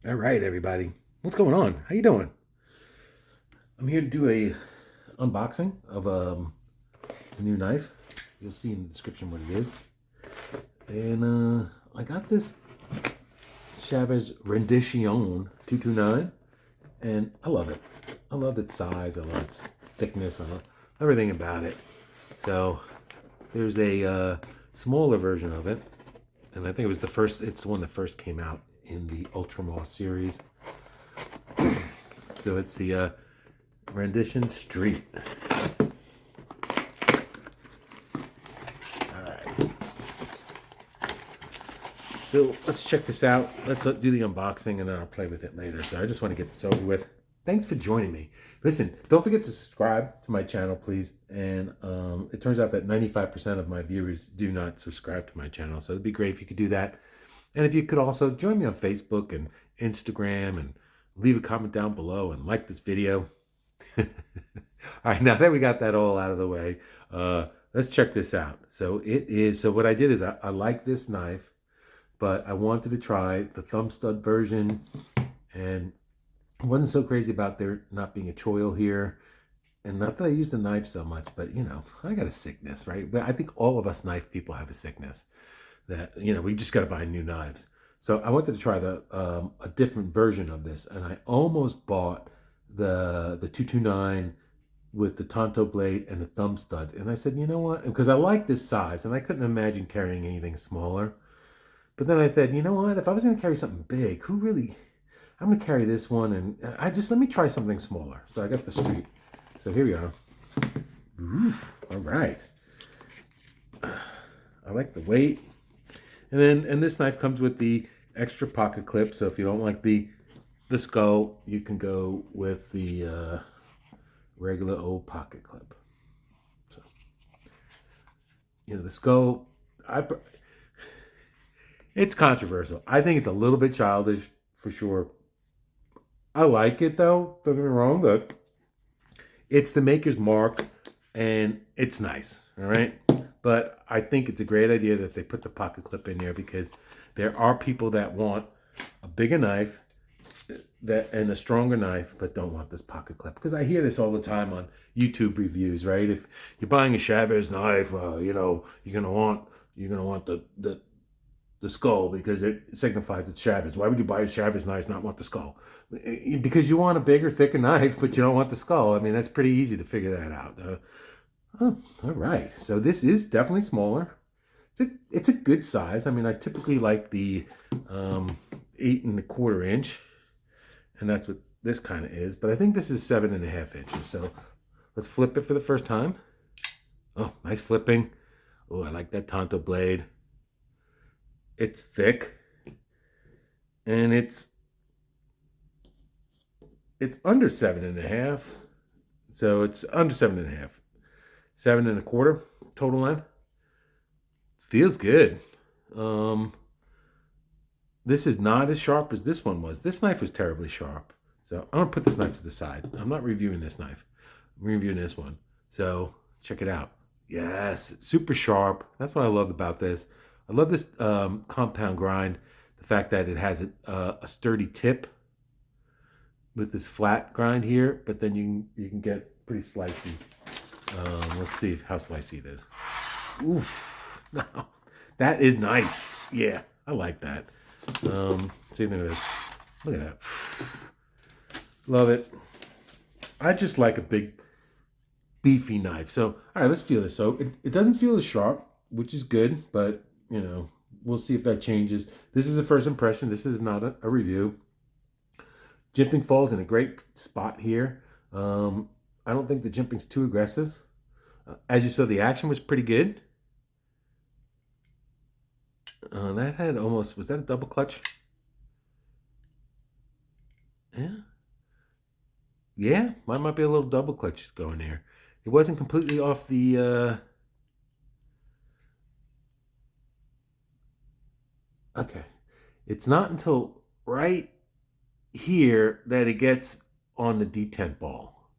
All right, everybody. What's going on? How you doing? I'm here to do a unboxing of a new knife. You'll see in the description what it is. And I got this Chaves Rendition 229, and I love it. I love its size. I love its thickness. I love everything about it. So there's a smaller version of it, and I think it was the first. It's the one that first came out in the Ultramar series. So it's the Rendition Street. All right. So let's check this out. Let's do the unboxing and then I'll play with it later. So I just want to get this over with. Thanks for joining me. Listen, don't forget to subscribe to my channel, please. And it turns out that 95% of my viewers do not subscribe to my channel. So it'd be great if you could do that. And if you could also join me on Facebook and Instagram and leave a comment down below and like this video. All right, now that we got that all out of the way, let's check this out. So what I did is I like this knife, but I wanted to try the thumb stud version, and I wasn't so crazy about there not being a choil here. And not that I use the knife so much, but I got a sickness, right? But I think all of us knife people have a sickness that, we just got to buy new knives. So I wanted to try a different version of this, and I almost bought the 229 with the Tonto blade and the thumb stud. And I said, you know what? Because I like this size, and I couldn't imagine carrying anything smaller. But then I said, you know what? If I was going to carry something big, I'm going to carry this one, and let me try something smaller. So I got the Street. So here we are. Oof, all right. I like the weight. And this knife comes with the extra pocket clip. So if you don't like the skull, you can go with the regular old pocket clip. So, the skull, it's controversial. I think it's a little bit childish for sure. I like it though, don't get me wrong, but it's the maker's mark and it's nice, all right? But I think it's a great idea that they put the pocket clip in there because there are people that want a bigger knife and a stronger knife, but don't want this pocket clip. Because I hear this all the time on YouTube reviews, right? If you're buying a Chaves knife, you're gonna want the skull because it signifies it's Chaves. Why would you buy a Chaves knife and not want the skull? Because you want a bigger, thicker knife, but you don't want the skull. I mean, that's pretty easy to figure that out. Oh, all right. So this is definitely smaller. It's a good size. I mean, I typically like the 8.25 inch, and that's what this kind of is. But I think this is 7.5 inches. So let's flip it for the first time. Oh, nice flipping. Oh, I like that Tonto blade. It's thick, and it's under 7.5. So it's under 7.5. 7.25 total length. Feels good. This is not as sharp as this one was. This knife was terribly sharp. So I'm gonna put this knife to the side. I'm not reviewing this knife. I'm reviewing this one. So check it out. Yes, super sharp. That's what I love about this. I love this compound grind. The fact that it has a sturdy tip with this flat grind here, but then you can get pretty slicey. Let's see how slicey it is. Oof. That is nice. Yeah, I like that. See, look at this. Look at that. Love it. I just like a big, beefy knife. So, all right, let's feel this. So, it doesn't feel as sharp, which is good, but, we'll see if that changes. This is a first impression. This is not a review. Jimping falls in a great spot here. I don't think the jimping's too aggressive. As you saw, the action was pretty good. That had almost, was that a double clutch? Yeah. Yeah, mine might be a little double clutch going there. It wasn't completely off the, okay. It's not until right here that it gets on the detent ball.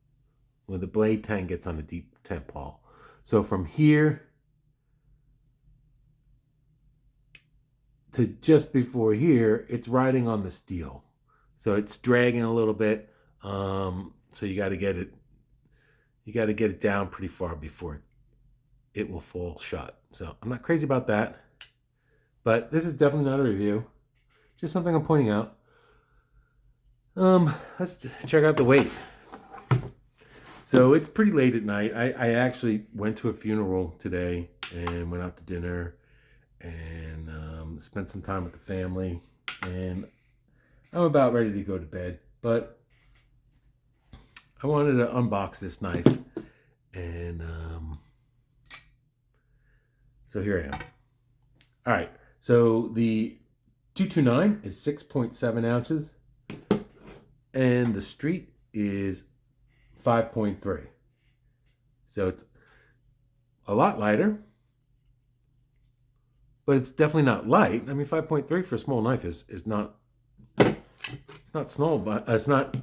When the blade tang gets on the detent ball. So from here to just before here, it's riding on the steel. So it's dragging a little bit. So you got to get it down pretty far before it will fall shut. So I'm not crazy about that, but this is definitely not a review. Just something I'm pointing out. Let's check out the weight. So it's pretty late at night. I actually went to a funeral today and went out to dinner and spent some time with the family. And I'm about ready to go to bed. But I wanted to unbox this knife. And so here I am. All right. So the 229 is 6.7 ounces. And the Street is 5.3. So it's a lot lighter, but it's definitely not light. I mean, 5.3 for a small knife is not, it's not small, but it's not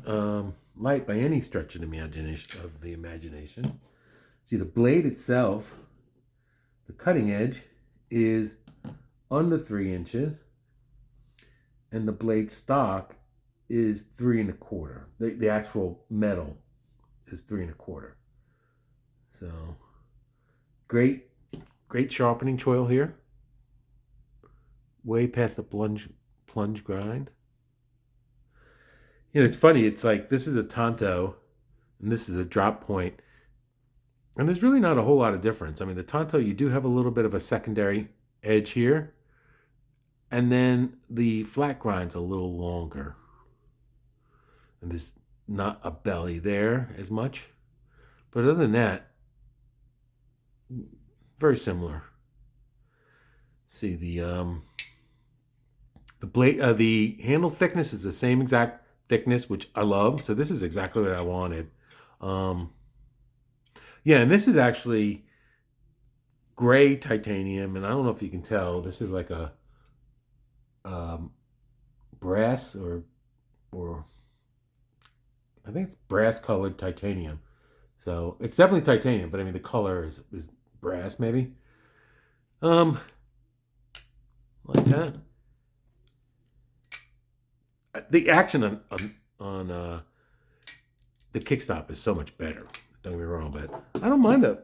light by any stretch of the imagination. See, the blade itself, the cutting edge is under 3 inches, and the blade stock is 3 1/4. The actual metal is 3 1/4. So great sharpening choil here. Way past the plunge grind. You know, it's funny. It's like this is a Tonto, and this is a drop point, and there's really not a whole lot of difference. I mean, the Tonto, you do have a little bit of a secondary edge here, and then the flat grind's a little longer. And there's not a belly there as much. But other than that, very similar. See, the blade, the handle thickness is the same exact thickness, which I love. So this is exactly what I wanted. Yeah, and this is actually gray titanium, and I don't know if you can tell. This is like a brass or I think it's brass colored titanium. So it's definitely titanium, but I mean the color is brass maybe. Like that. The action on the kickstop is so much better. Don't get me wrong, but I don't mind the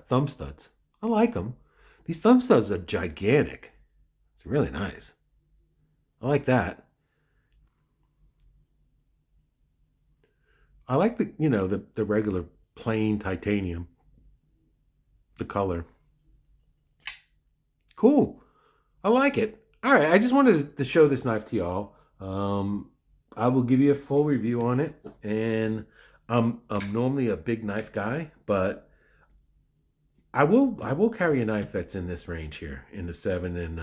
thumb studs. I like them. These thumb studs are gigantic. It's really nice. I like that. I like the regular plain titanium, the color. Cool. I like it. All right, I just wanted to show this knife to y'all. I will give you a full review on it, and I'm normally a big knife guy, but I will carry a knife that's in this range here, in the 7 and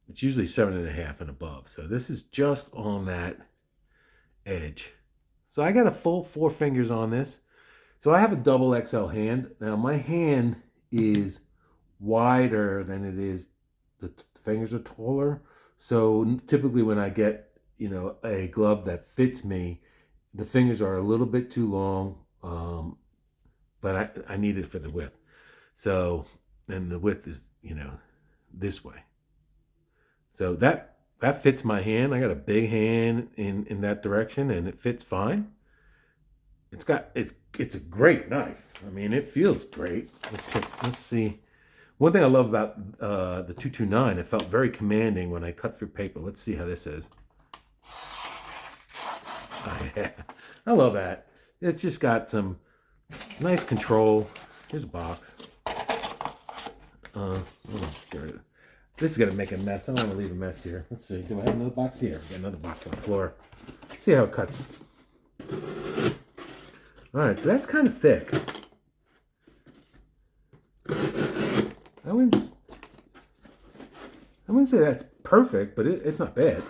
it's usually 7.5 and above. So this is just on that edge. So I got a full 4 fingers on this. So I have a double XL hand. Now my hand is wider than it is, the fingers are taller. So typically when I get, a glove that fits me, the fingers are a little bit too long, but I need it for the width. So, and the width is, this way. So that fits my hand. I got a big hand in that direction, and it fits fine. It's a great knife. I mean, it feels great. Let's see. One thing I love about the 229, it felt very commanding when I cut through paper. Let's see how this is. Oh, yeah. I love that. It's just got some nice control. Here's a box. This is going to make a mess. I don't want to leave a mess here. Let's see. Do I have another box here? Got another box on the floor. Let's see how it cuts. All right, so that's kind of thick. I wouldn't say that's perfect, but it's not bad.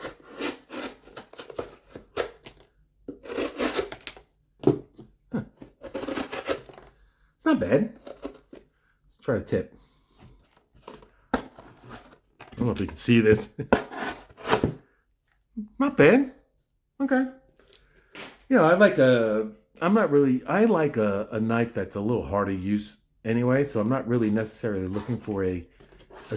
Huh. It's not bad. Let's try a tip. I don't know if you can see this. Not bad. Okay. I like a knife that's a little harder to use anyway, so I'm not really necessarily looking for a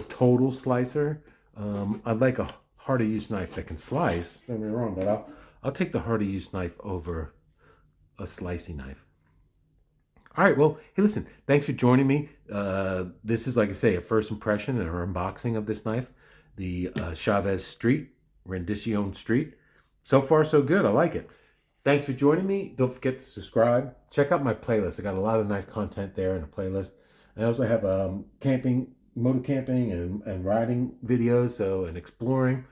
total slicer. I'd like a harder use knife that can slice, don't get me wrong, but I'll take the harder use knife over a slicey knife. All right, well, hey, listen, thanks for joining me. This is, like I say, a first impression and an unboxing of this knife, the Chaves Street, Redencion Street. So far, so good. I like it. Thanks for joining me. Don't forget to subscribe. Check out my playlist. I got a lot of nice content there in the playlist. I also have camping, motor camping, and riding videos, and exploring.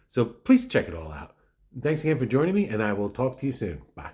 So please check it all out. Thanks again for joining me, and I will talk to you soon. Bye.